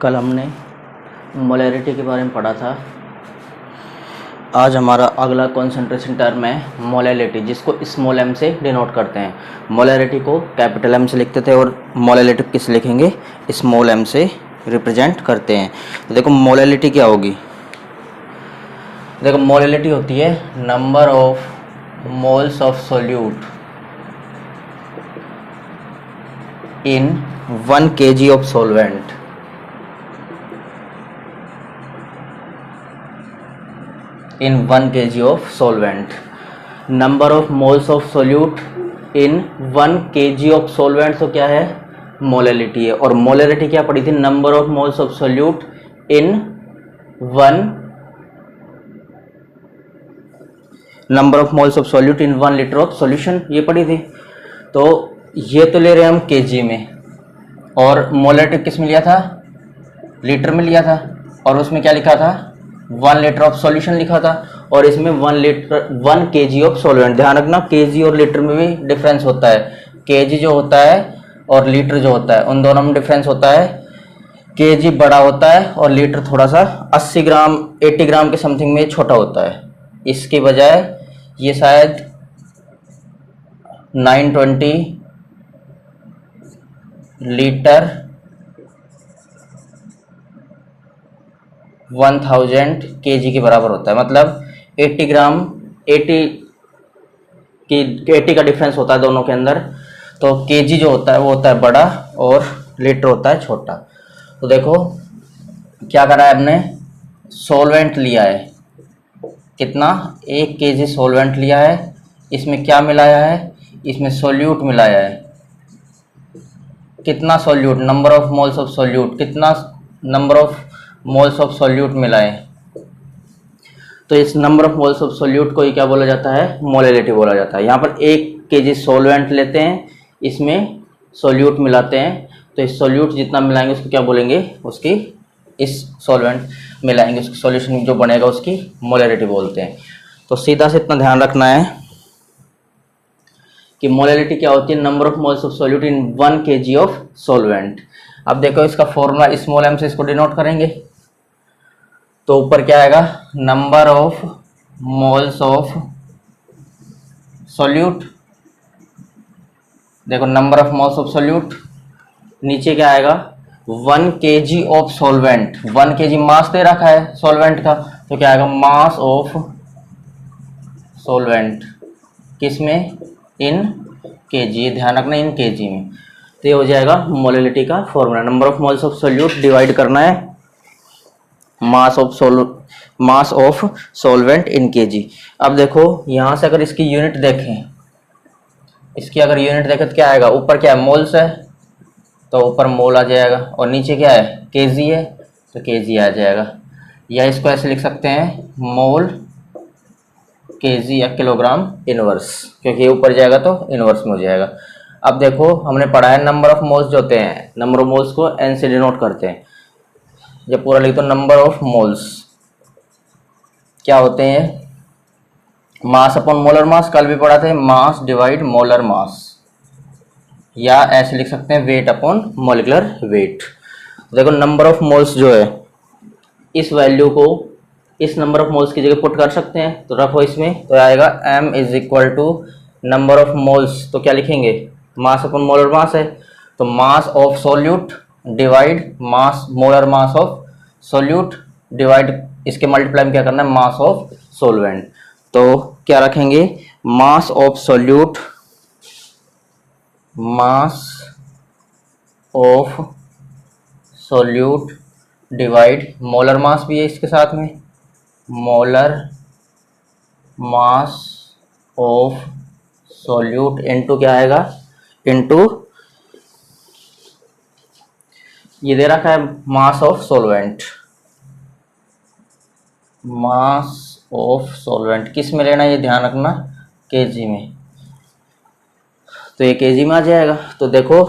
कल हमने मोलैरिटी के बारे में पढ़ा था। आज हमारा अगला कॉन्सेंट्रेशन टर्म है मोलैलिटी, जिसको स्मॉल एम से डिनोट करते हैं। मोलैरिटी को कैपिटल एम से लिखते थे और मोलैलिटी किस लिखेंगे, स्मॉल एम से रिप्रेजेंट करते हैं। तो देखो मोलैलिटी क्या होगी। देखो मोलैलिटी होती है number of moles of solute in 1 kg of solvent. in 1 kg of solvent, number of moles of solute in 1 kg of solvent। तो क्या है, मोलैलिटी है। और मोलैलिटी क्या पड़ी थी, number of moles of solute in 1 number of moles of solute in 1 litre of solution, ये पड़ी थी। तो ये तो ले रहे हैं हम केजी में, और मोलैलिटी किस में लिया था, लीटर में लिया था। और उसमें क्या लिखा था, 1 लीटर ऑफ सॉल्यूशन लिखा था। और इसमें 1 kg ऑफ सॉल्वेंट। ध्यान रखना केजी और लीटर में भी डिफरेंस होता है। केजी जो होता है और लीटर जो होता है, उन दोनों में डिफरेंस होता है। केजी बड़ा होता है और लीटर थोड़ा सा 80 ग्राम 80 ग्राम के समथिंग में छोटा होता है। इसके बजाय ये शायद 920 लीटर 1000 kg के बराबर होता है। मतलब 80 ग्राम 80 का डिफरेंस होता है दोनों के अंदर। तो केजी जो होता है वो होता है बड़ा और लीटर होता है छोटा। तो देखो क्या करा है हमने, सॉल्वेंट लिया है, कितना, 1 kg सॉल्वेंट लिया है। इसमें क्या मिलाया है, इसमें सोल्यूट मिलाया है। कितना solute, number of moles of solute, कितना number of moles of solute मिलाए। तो इस number of moles of solute को ही क्या बोला जाता है, मोलैलिटी बोला जाता है। यहाँ पर 1 kg सॉल्वेंट लेते हैं, इसमें सोल्यूट मिलाते हैं। तो इस सोल्यूट जितना मिलाएंगे उसको क्या बोलेंगे, उसकी, इस सॉल्वेंट मिलाएंगे उसकी सॉल्यूशन जो बनेगा उसकी मोलैलिटी बोलते हैं। तो सीधा से इतना ध्यान रखना है कि मोलैलिटी क्या होती है, number of moles of solute in 1 kg of solvent. अब देखो इसका फॉर्मूला स्मॉल एम से इसको डिनोट करेंगे। तो ऊपर क्या आएगा, number of moles of solute. देखो number of moles of solute, नीचे क्या आएगा, 1 kg of solvent. 1 kg mass दे रखा है सॉल्वेंट का, तो क्या आएगा, मास ऑफ सॉल्वेंट, किसमें, इन केजी। ध्यान रखना इन केजी में। तो ये हो जाएगा मोलैलिटी का formula. Number of moles of solute divide करना है मास ऑफ सॉल्वेंट इन केजी। अब देखो यहाँ से अगर इसकी यूनिट देखें, इसकी अगर यूनिट देखें तो क्या आएगा, ऊपर क्या है, मोल्स है, तो ऊपर मोल आ जाएगा। और नीचे क्या है, केजी है, तो केजी आ जाएगा। या इसको ऐसे लिख सकते हैं, मोल केजी या किलोग्राम इनवर्स, क्योंकि ऊपर जाएगा तो इनवर्स में हो जाएगा। अब देखो हमने पढ़ा है नंबर ऑफ मोल्स जो होते हैं, नंबर ऑफ मोल्स को एन से डिनोट करते हैं। जब पूरा लिख दो, नंबर ऑफ मोल्स क्या होते हैं, मास अपॉन मोलर मास, कल भी पढ़ा थे, मास डिवाइड मोलर मास। या ऐसे लिख सकते हैं, वेट अपॉन मॉलिक्यूलर वेट। देखो नंबर ऑफ मोल्स जो है, इस वैल्यू को इस नंबर ऑफ मोल्स की जगह पुट कर सकते हैं। तो रखो इसमें, तो आएगा m is equal to number of moles, तो क्या लिखेंगे, मास अपॉन मोलर मास है, तो mass of solute divide mass molar mass of solute divide इसके मल्टीप्लाई में क्या करना है, मास ऑफ सॉल्वेंट। तो क्या रखेंगे, मास of solute, mass of solute divide molar मास भी है इसके साथ में, molar mass of solute into क्या आएगा, इनटू ये दे रखा है मास of solvent. Mass of solvent किस में लेना है, ये ध्यान रखना, केजी में। तो ये केजी में आ जाएगा। तो देखो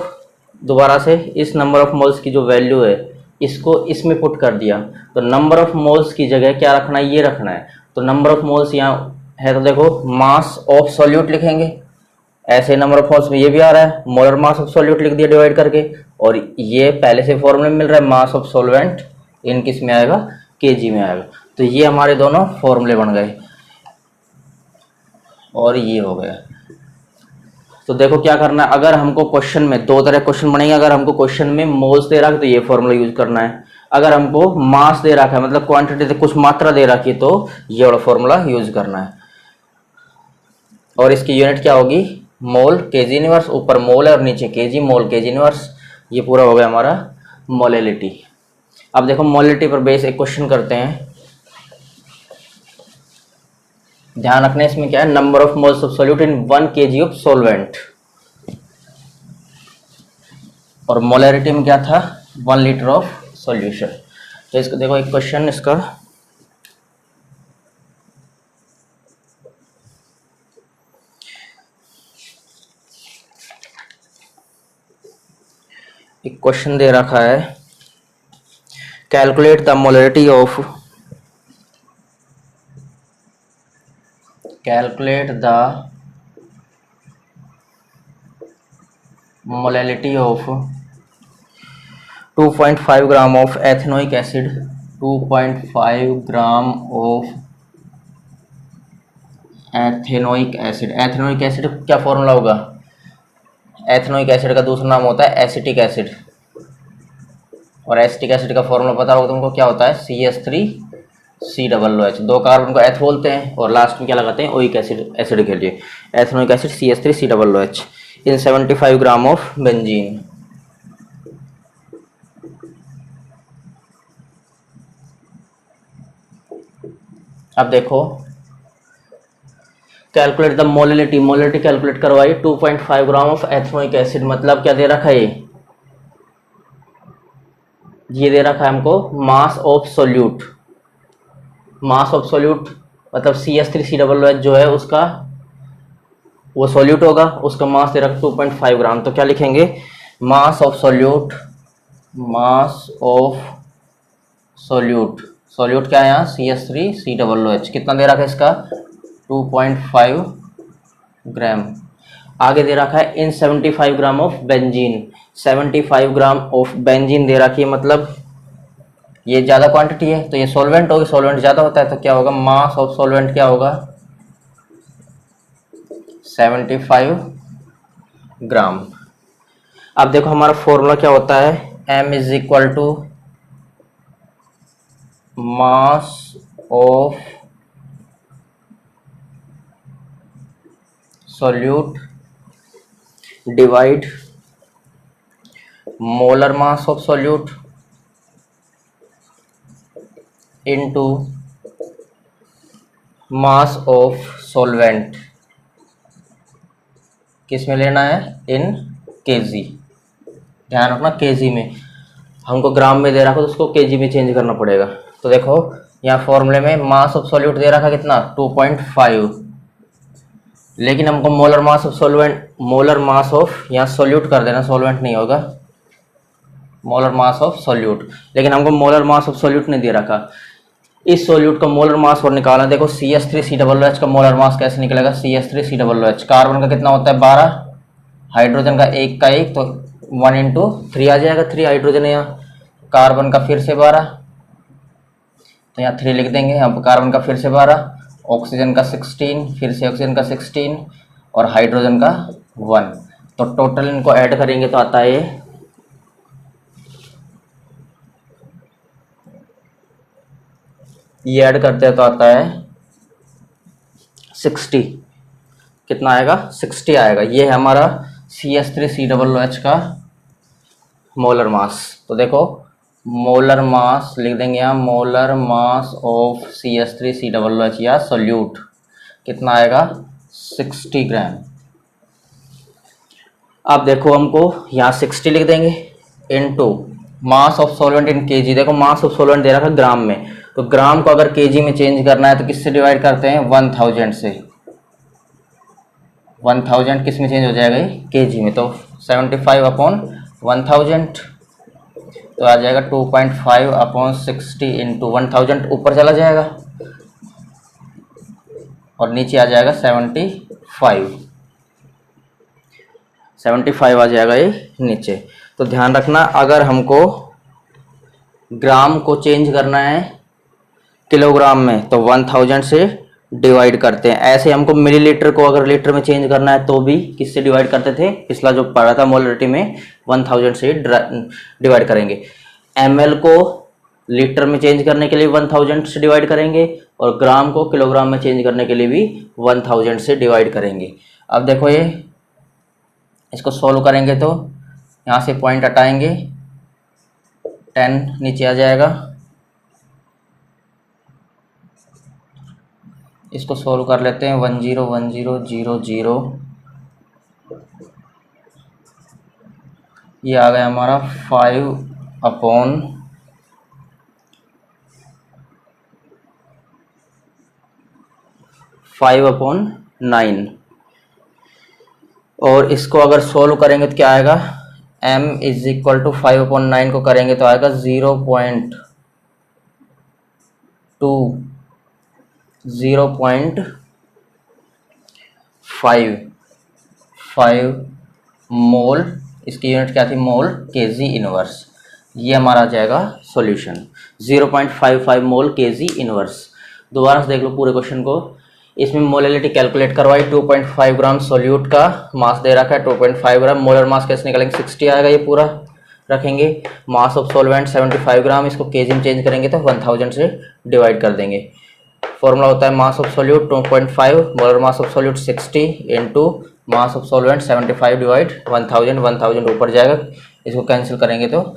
दोबारा से इस नंबर ऑफ मोल्स की जो वैल्यू है, इसको इसमें पुट कर दिया। तो नंबर ऑफ मोल्स की जगह क्या रखना है, ये रखना है। तो नंबर ऑफ मोल्स यहाँ है, तो देखो मास ऑफ सॉल्यूट लिखेंगे, ऐसे नंबर ऑफ मोल्स में ये भी आ रहा है, मोलर मास ऑफ सॉल्यूट लिख दिया डिवाइड करके, और ये पहले से फॉर्मूले में मिल रहा है मास ऑफ सॉल्वेंट इन किस में आएगा, केजी में आएगा। तो ये हमारे दोनों फॉर्मूले बन गए और ये हो गया। तो देखो क्या करना है, अगर हमको क्वेश्चन में दो तरह क्वेश्चन बनेंगे, अगर हमको क्वेश्चन में मोल्स दे रखा है तो ये फॉर्मूला यूज करना है, अगर हमको मास दे रखा है मतलब क्वांटिटी से कुछ मात्रा दे रखी है तो ये वाला फॉर्मूला यूज करना है। और इसकी यूनिट क्या होगी, मोल केजी इनवर्स, ऊपर मोल है और नीचे केजी, मोल केजी इनवर्स। ये पूरा हो गया हमारा मोलेलिटी। अब देखो मोलेलिटी पर बेस एक क्वेश्चन करते हैं, ध्यान रखना इसमें क्या है, number of moles of solute in 1 kg of solvent, और मोलरिटी में क्या था 1 लीटर ऑफ सॉल्यूशन। तो इसको देखो एक क्वेश्चन इसका, एक क्वेश्चन दे रखा है, calculate the molarity of, calculate the molarity of 2.5 gram of ethanoic acid, 2.5 gram of ethanoic acid. Ethanoic acid क्या फॉर्मूला होगा, एथेनोइक एसिड का दूसरा नाम होता है एसिटिक एसिड, और एसिटिक एसिड का फॉर्मूला पता होगा तुमको, क्या होता है CH3COOH। दो कार्बन को एथ बोलते हैं और लास्ट में क्या लगाते हैं ओइक एसिड, एसिड के लिए ethanoic acid CH3COOH in 75 gram of benzene. अब देखो calculate the molarity, molarity calculate करवाई 2.5 ग्राम ऑफ एथेनोइक एसिड, मतलब क्या दे रखा है, ये दे रखा है हमको मास of solute, mass of solute मतलब CH3COOH जो है उसका वो सोल्यूट होगा, उसका मास दे रखा 2.5 ग्राम। तो क्या लिखेंगे, मास of solute, mass of solute, solute क्या है यहाँ CH3COOH, कितना दे रखा है इसका 2.5 ग्राम। आगे दे रखा है in 75 gram of benzene, 75 gram of benzene दे रखी है, मतलब ये ज़्यादा क्वांटिटी है तो ये सॉल्वेंट होगी, सॉल्वेंट ज़्यादा होता है तो क्या होगा, मास ऑफ सॉल्वेंट क्या होगा 75 ग्राम। अब देखो हमारा फॉर्मूला क्या होता है, M is equal to mass of solute divide molar mass of solute into mass of solvent, किस में लेना है, इन केजी। ध्यान रखना केजी में, हमको ग्राम में दे रखा तो उसको केजी में चेंज करना पड़ेगा। तो देखो यहाँ फॉर्मूले में मास ऑफ सॉल्यूट दे रखा कितना 2.5, लेकिन हमको molar mass of solvent, molar mass of यहाँ सॉल्यूट कर देना, सॉल्वेंट नहीं होगा, मोलर मास ऑफ सॉल्यूट, लेकिन हमको मोलर मास ऑफ सॉल्यूट नहीं दे रखा। इस सॉल्यूट का मोलर मास और निकालना, देखो CH3COOH का मोलर मास कैसे निकलेगा, CH3COOH कार्बन का कितना होता है 12, हाइड्रोजन का एक का एक, तो 1 इंटू 3 आ जाएगा, 3 हाइड्रोजन है यहाँ, कार्बन का फिर से 12, तो यहाँ 3 लिख देंगे, यहाँ कार्बन का फिर से 12, ऑक्सीजन का 16, फिर से ऑक्सीजन का 16 और हाइड्रोजन का 1, तो टोटल इनको ऐड करेंगे तो आता है ये ऐड करते हैं तो आता है 60, कितना आएगा 60 आएगा। ये है हमारा CH3COOH का मोलर मास। तो देखो मोलर मास लिख देंगे यहाँ, मोलर मास ऑफ CH3COOH या सोल्यूट कितना आएगा 60 ग्राम। अब देखो हमको यहाँ 60 लिख देंगे into mass of solvent in KG, देखो मास ऑफ सॉल्वेंट दे रखा है ग्राम में, तो ग्राम को अगर केजी में चेंज करना है तो किससे डिवाइड करते हैं 1000 से, 1000 किस में चेंज हो जाएगा केजी में, तो 75 अपॉन 1000 तो आ जाएगा 2.5 अपॉन 60 इंटू 1000 ऊपर चला जाएगा और नीचे आ जाएगा 75। 75 आ जाएगा ये नीचे। तो ध्यान रखना, अगर हमको ग्राम को चेंज करना है किलोग्राम में तो 1000 से डिवाइड करते हैं। ऐसे हमको मिलीलीटर को अगर लीटर में चेंज करना है तो भी किससे डिवाइड करते थे, पिछला जो पढ़ा था मोलरिटी में 1000 से डिवाइड करेंगे। ml को लीटर में चेंज करने के लिए 1000 से डिवाइड करेंगे और ग्राम को किलोग्राम में चेंज करने के लिए भी 1000 से डिवाइड करेंगे। अब देखो ये इसको सॉल्व करेंगे तो यहाँ से पॉइंट हटाएंगे, 10 नीचे आ जाएगा। इसको सॉल्व कर लेते हैं, 101000, ये आ गया हमारा 5/9। और इसको अगर सॉल्व करेंगे तो क्या आएगा, m = 5/9 को करेंगे तो आएगा 0.5 मोल। इसकी यूनिट क्या थी, मोल केजी इनवर्स। ये हमारा आ जाएगा सॉल्यूशन, 0.55 मोल केजी इनवर्स। दोबारा से देख लो पूरे क्वेश्चन को। इसमें मोलैलिटी कैलकुलेट करवाई, 2.5 ग्राम सोल्यूट का मास दे रखा है, 2.5 ग्राम। मोलर मास कैसे निकालेंगे, 60 आएगा, ये पूरा रखेंगे। मास ऑफ सॉल्वेंट 75 ग्राम, इसको केजी में चेंज करेंगे तो 1000 से डिवाइड कर देंगे। फॉर्मूला होता है मास of solute 2.5, molar mass of solute 60 into mass of solvent 75 divide 1000 ऊपर जाएगा। इसको कैंसिल करेंगे तो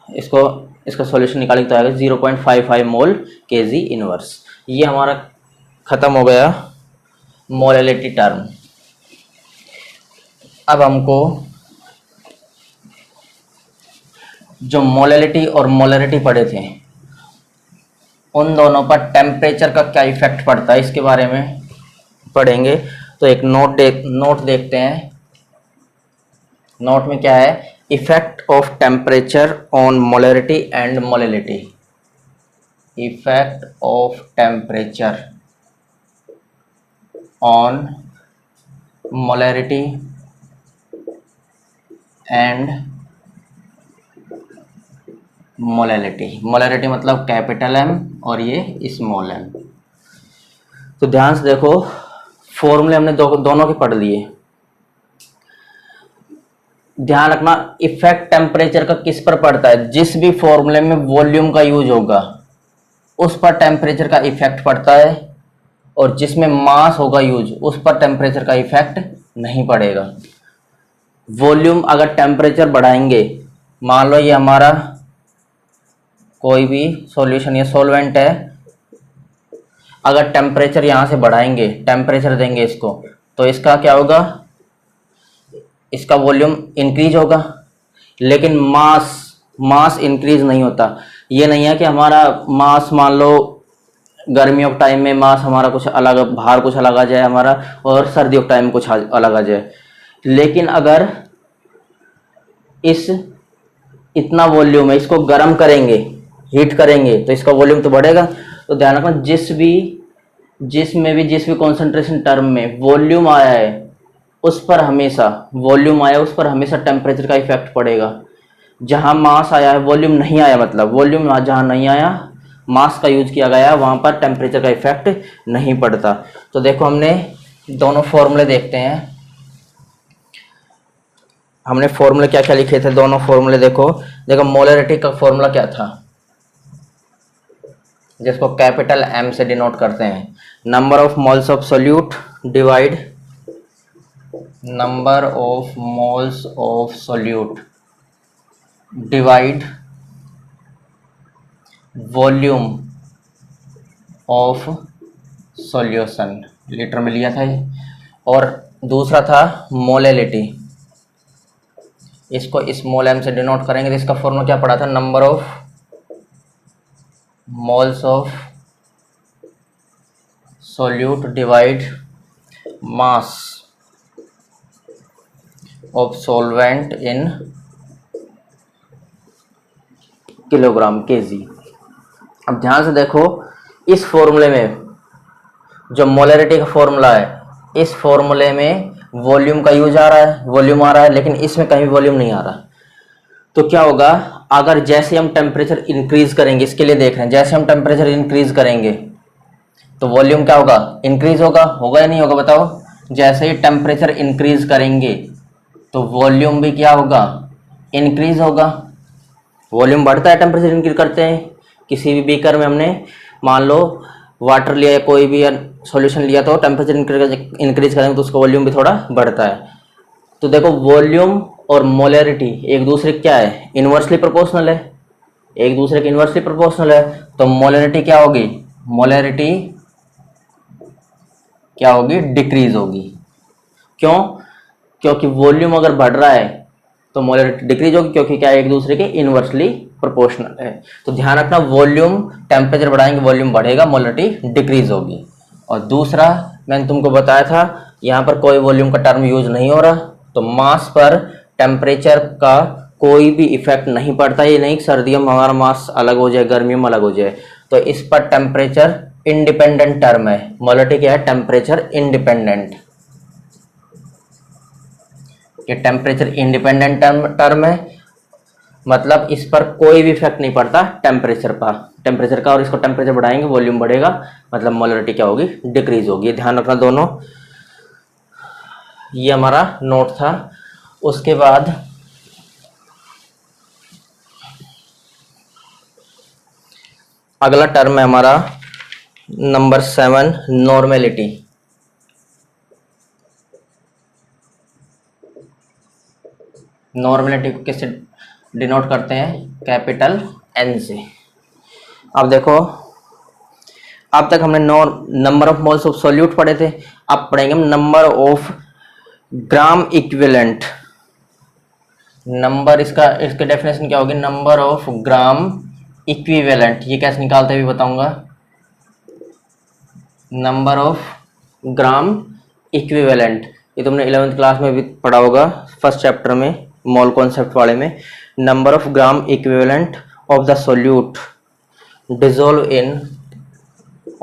इसका सॉल्यूशन निकालेंगे तो आएगा 0.55 मोल केजी इनवर्स। ये हमारा खत्म हो गया मोलैलिटी टर्म। अब हमको जो मोलैलिटी और मोलरिटी पढ़े थे उन दोनों पर टेम्परेचर का क्या इफेक्ट पड़ता है इसके बारे में पढ़ेंगे। तो एक नोट देखते हैं। नोट में क्या है, effect of temperature on molarity and molality. Effect of temperature on molarity and molality. Molality मतलब कैपिटल M और ये स्मॉल m। तो ध्यान से देखो, फॉर्मूले हमने दोनों के पढ़ लिए। ध्यान रखना, इफेक्ट टेम्परेचर का किस पर पड़ता है, जिस भी फॉर्मूले में वॉल्यूम का यूज होगा उस पर टेम्परेचर का इफेक्ट पड़ता है, और जिसमें मास होगा यूज उस पर टेम्परेचर का इफेक्ट नहीं पड़ेगा। वॉल्यूम अगर टेम्परेचर बढ़ाएंगे, मान लो ये हमारा कोई भी सॉल्यूशन या सॉल्वेंट है, अगर टेम्परेचर यहाँ से बढ़ाएंगे, टेम्परेचर देंगे इसको, तो इसका क्या होगा, इसका वॉल्यूम इंक्रीज होगा। लेकिन मास इंक्रीज नहीं होता। ये नहीं है कि हमारा मास, मान लो गर्मियों के टाइम में मास हमारा कुछ अलग, बाहर कुछ अलग आ जाए हमारा, और सर्दियों के टाइम में कुछ अलग आ जाए। लेकिन अगर इतना वॉल्यूम है, इसको गर्म करेंगे, हीट करेंगे, तो इसका वॉल्यूम तो बढ़ेगा। तो ध्यान रखना, जिस भी कॉन्सेंट्रेशन टर्म में वॉल्यूम आया है उस पर हमेशा टेम्परेचर का इफेक्ट पड़ेगा। जहां मास आया है वॉल्यूम नहीं आया, मतलब वॉल्यूम जहां नहीं आया, मास का यूज किया गया, वहां पर टेम्परेचर का इफेक्ट नहीं पड़ता। तो देखो, हमने दोनों फॉर्मूले देखते हैं। हमने फॉर्मूले क्या क्या लिखे थे, दोनों फॉर्मूले देखो। मोलैरिटी का फॉर्मूला क्या था, जिसको कैपिटल M से डिनोट करते हैं, number of moles of solute divide number of moles of solute divide volume of solution, litre में लिया था ये। और दूसरा था मोलैलिटी, इसको स्मॉल m से डिनोट करेंगे। तो इसका फॉर्मूला क्या पड़ा था, number of moles of solute divide mass of solvent in kilogram KG. अब ध्यान से देखो, इस फॉर्मूले में जो मोलैरिटी का फॉर्मूला है, इस फॉर्मूले में वॉल्यूम का यूज आ रहा है, वॉल्यूम आ रहा है, लेकिन इसमें कहीं वॉल्यूम नहीं आ रहा। तो क्या होगा, अगर जैसे हम टेम्परेचर इंक्रीज करेंगे, इसके लिए देख रहे हैं, जैसे हम टेम्परेचर इंक्रीज करेंगे तो वॉल्यूम क्या होगा, इंक्रीज होगा, होगा या नहीं होगा बताओ। जैसे ही टेम्परेचर इंक्रीज करेंगे तो वॉल्यूम भी क्या होगा, इंक्रीज होगा। वॉल्यूम बढ़ता है टेम्परेचर इंक्रीज करते हैं। किसी भी बीकर में हमने मान लो वाटर लिया या कोई भी सॉल्यूशन लिया, तो टेम्परेचर इंक्रीज करेंगे तो उसका वॉल्यूम भी थोड़ा बढ़ता है। तो देखो वॉल्यूम और मोलैरिटी एक दूसरे क्या है, इन्वर्सली प्रोपोर्शनल है, एक दूसरे के इन्वर्सली प्रोपोर्शनल है। तो मोलैरिटी क्या होगी, मोलैरिटी क्या होगी, डिक्रीज होगी। क्यों, क्योंकि वॉल्यूम अगर बढ़ रहा है तो मोलैरिटी डिक्रीज होगी, क्योंकि क्या है, एक दूसरे के इन्वर्सली प्रोपोर्शनल है। तो ध्यान रखना, वॉल्यूम टेम्परेचर बढ़ाएंगे वॉल्यूम बढ़ेगा, मोलैरिटी डिक्रीज होगी। और दूसरा मैंने तुमको बताया था, यहाँ पर कोई वॉल्यूम का टर्म यूज नहीं हो रहा, तो मास पर टेम्परेचर का कोई भी इफेक्ट नहीं पड़ता। ये नहीं सर्दियों में हमारा मास अलग हो जाए, गर्मियों में अलग हो जाए। तो इस पर टेम्परेचर इंडिपेंडेंट टर्म है, मोलैरिटी क्या है, टेम्परेचर इंडिपेंडेंट। ये टेम्परेचर इंडिपेंडेंट टर्म है, मतलब इस पर कोई भी इफेक्ट नहीं पड़ता टेम्परेचर का, और इसको टेम्परेचर बढ़ाएंगे वॉल्यूम बढ़ेगा, मतलब मोलैरिटी क्या होगी, डिक्रीज होगी। ध्यान रखना दोनों। ये हमारा नोट था। उसके बाद अगला टर्म है हमारा नंबर 7, नॉर्मेलिटी। नॉर्मेलिटी को किससे डिनोट करते हैं, कैपिटल एन से। अब देखो, अब तक हमने number of moles of solute पढ़े थे, अब पढ़ेंगे हम number of gram equivalent. Number इसके डेफिनेशन क्या होगी, नंबर ऑफ ग्राम इक्विवेलेंट। ये कैसे निकालते हैं भी बताऊंगा। नंबर ऑफ ग्राम इक्विवेलेंट, ये तुमने 11th क्लास में भी पढ़ा होगा, फर्स्ट चैप्टर में मोल कॉन्सेप्ट वाले में। Number of gram equivalent of the solute dissolve in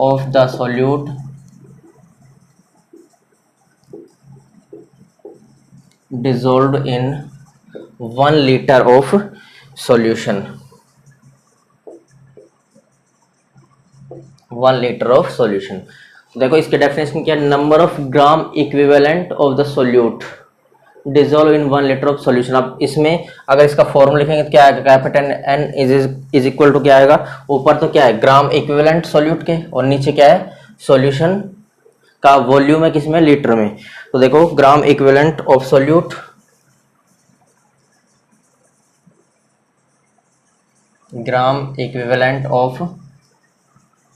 of the solute dissolved in 1 liter of solution, 1 liter of solution। देखो इसके डेफिनेशन क्या है, number of gram equivalent of the solute dissolve in 1 litre of solution. अब इसमें अगर इसका formula लिखेंगे तो क्या आएगा, capital N is equal to क्या आएगा, ऊपर तो क्या है ग्राम इक्विवेलेंट सॉल्यूट के, और नीचे क्या है, सॉल्यूशन का वॉल्यूम है किसमें, लीटर में। तो देखो ग्राम equivalent of solute, gram equivalent of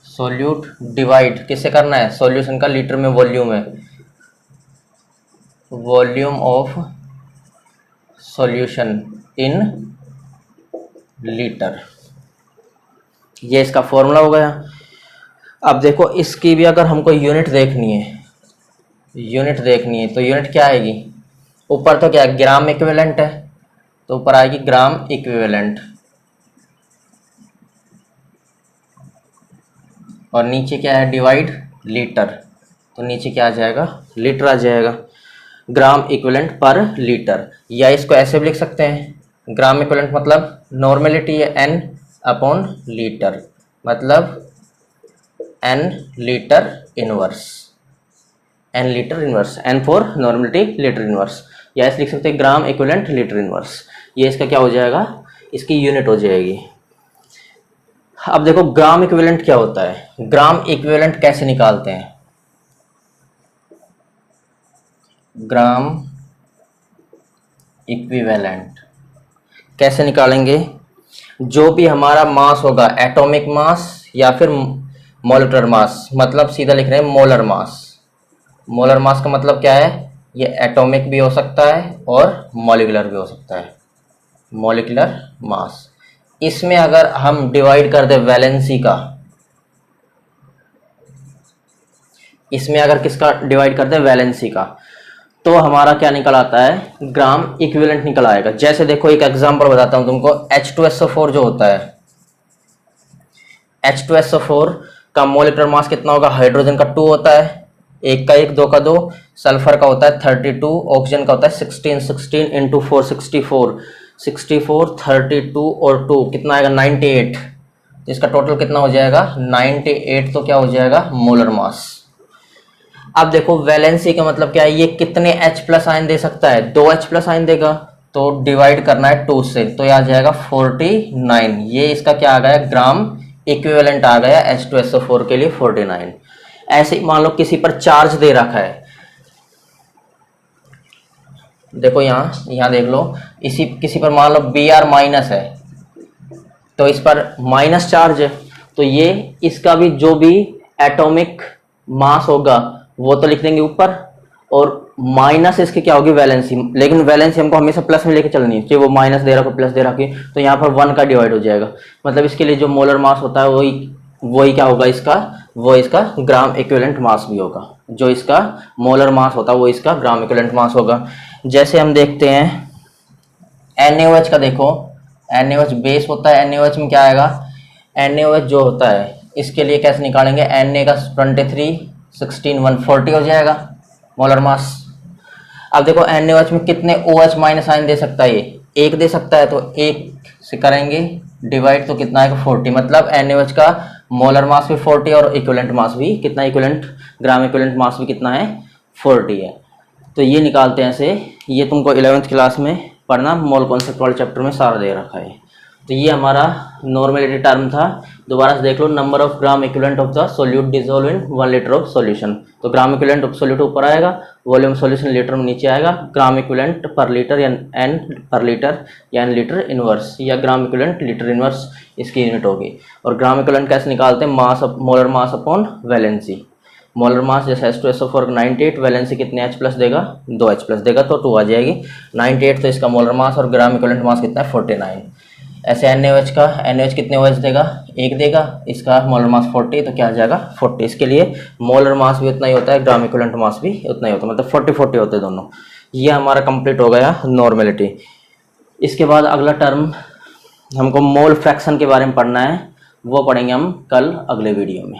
solute divide किससे करना है, सॉल्यूशन का लीटर में वॉल्यूम है, volume of solution in litre. ये इसका फॉर्मूला हो गया। अब देखो इसकी भी अगर हमको यूनिट देखनी है, तो यूनिट क्या आएगी, ऊपर तो क्या है ग्राम इक्विवेलेंट है, तो ऊपर आएगी ग्राम इक्विवेलेंट, और नीचे क्या है डिवाइड लीटर, तो नीचे क्या आ जाएगा, लीटर आ जाएगा, ग्राम इक्विवेलेंट पर लीटर। या इसको ऐसे भी लिख सकते हैं, ग्राम इक्विवेलेंट मतलब नॉर्मेलिटी है n अपॉन लीटर, मतलब n litre inverse, n litre inverse, n for normality litre inverse. या ऐसे लिख सकते हैं ग्राम इक्विवेलेंट लीटर इनवर्स। ये इसका क्या हो जाएगा, इसकी यूनिट हो जाएगी। अब देखो ग्राम इक्विवेलेंट क्या होता है, ग्राम इक्विवेलेंट कैसे निकालते हैं, ग्राम इक्विवेलेंट कैसे निकालेंगे, जो भी हमारा मास होगा, एटॉमिक मास या फिर मोलर मास, मतलब सीधा लिख रहे हैं मोलर मास। मोलर मास का मतलब क्या है, ये एटॉमिक भी हो सकता है और मॉलिक्यूलर भी हो सकता है, मॉलिक्यूलर मास। इसमें अगर हम डिवाइड कर दे वैलेंसी का, इसमें अगर किसका डिवाइड कर दे वैलेंसी का, तो हमारा क्या निकल आता है, ग्राम इक्विवेलेंट निकल आएगा। जैसे देखो एक एग्जांपल बताता हूं तुमको, H2SO4 जो होता है, H2SO4 का मोलिकुलर मास कितना होगा, हाइड्रोजन का 2 होता है, एक का एक, दो का दो, सल्फर का होता है 32, ऑक्सीजन का होता है 16, 16 इंटू 4 64, 64 32 और 2 कितना आएगा 98। तो इसका टोटल कितना हो जाएगा 98। तो क्या हो जाएगा मोलर मास। अब देखो वैलेंसी का मतलब क्या है, ये कितने H प्लस आयन दे सकता है, 2 H प्लस आयन देगा, तो डिवाइड करना है 2 से, तो यह आ जाएगा 49। ये इसका क्या आ गया ग्राम इक्विवेलेंट आ गया H2SO4 के लिए 49। ऐसे ही मान लो किसी पर चार्ज दे रखा है, देखो यहाँ देख लो, इसी किसी पर मान लो Br माइनस है, तो इस पर माइनस चार्ज है, तो ये इसका भी जो भी एटॉमिक मास होगा वो तो लिख देंगे ऊपर, और माइनस इसकी क्या होगी वैलेंसी, लेकिन वैलेंसी हमको हमेशा प्लस में लेके चलनी है, चाहे वो माइनस दे रखा हो प्लस दे रखी, तो यहाँ पर 1 का डिवाइड हो जाएगा, मतलब इसके लिए जो मोलर मास होता है वही क्या होगा इसका, वो इसका ग्राम इक्विवेलेंट मास भी होगा, जो इसका मोलर मास होता है वो इसका ग्राम इक्विवेलेंट मास होगा। जैसे हम देखते हैं NaOH का, देखो NaOH बेस होता है, NaOH में क्या आएगा, NaOH जो होता है इसके लिए कैसे निकालेंगे, Na का 23 16 140 हो जाएगा मोलर मास। अब देखो NaOH में कितने OH माइनस आयन दे सकता है, ये एक दे सकता है, तो एक से करेंगे डिवाइड, तो कितना आएगा 40, मतलब NaOH का मोलर मास भी 40 और इक्विवेलेंट मास भी कितना, इक्विवेलेंट ग्राम इक्विवेलेंट मास भी कितना है 40 है। तो ये निकालते हैं ऐसे, ये तुमको 11th क्लास में पढ़ना, मोल कॉन्सेप्ट वाले चैप्टर में सारा दे रखा है। तो ये हमारा नॉर्मेलिटी टर्म था। दोबारा से देख लो, number of gram equivalent of the solute dissolve in 1 litre of solution, तो ग्राम इक्विवेलेंट ऑफ सोल्यूट ऊपर आएगा, वॉल्यूम सॉल्यूशन लीटर में नीचे आएगा, ग्राम इक्विवेलेंट पर लीटर या एन पर लीटर या एन लीटर इनवर्स या ग्राम इक्विवेलेंट लीटर इनवर्स इसकी यूनिट होगी। और ग्राम इक्विवेलेंट कैसे निकालते हैं, मास molar mass upon valency. Molar mass जैसे H2SO4 98, वैलेंसी कितने H प्लस देगा, 2 H प्लस देगा, तो 2 आ जाएगी 98, तो इसका मोलर मास और ग्राम इक्विवेलेंट मास कितना है 49। ऐसे NaOH का, NaOH कितने OH देगा, एक देगा, इसका मोलर मास 40, तो क्या आ जाएगा 40। इसके लिए मोलर मास भी उतना ही होता है, ग्राम इक्विवेलेंट मास भी उतना ही होता है, मतलब 40-40 होते हैं दोनों। ये हमारा कंप्लीट हो गया नॉर्मेलिटी। इसके बाद अगला टर्म हमको मोल फ्रैक्शन के बारे में पढ़ना है, वो पढ़ेंगे हम कल अगले वीडियो में।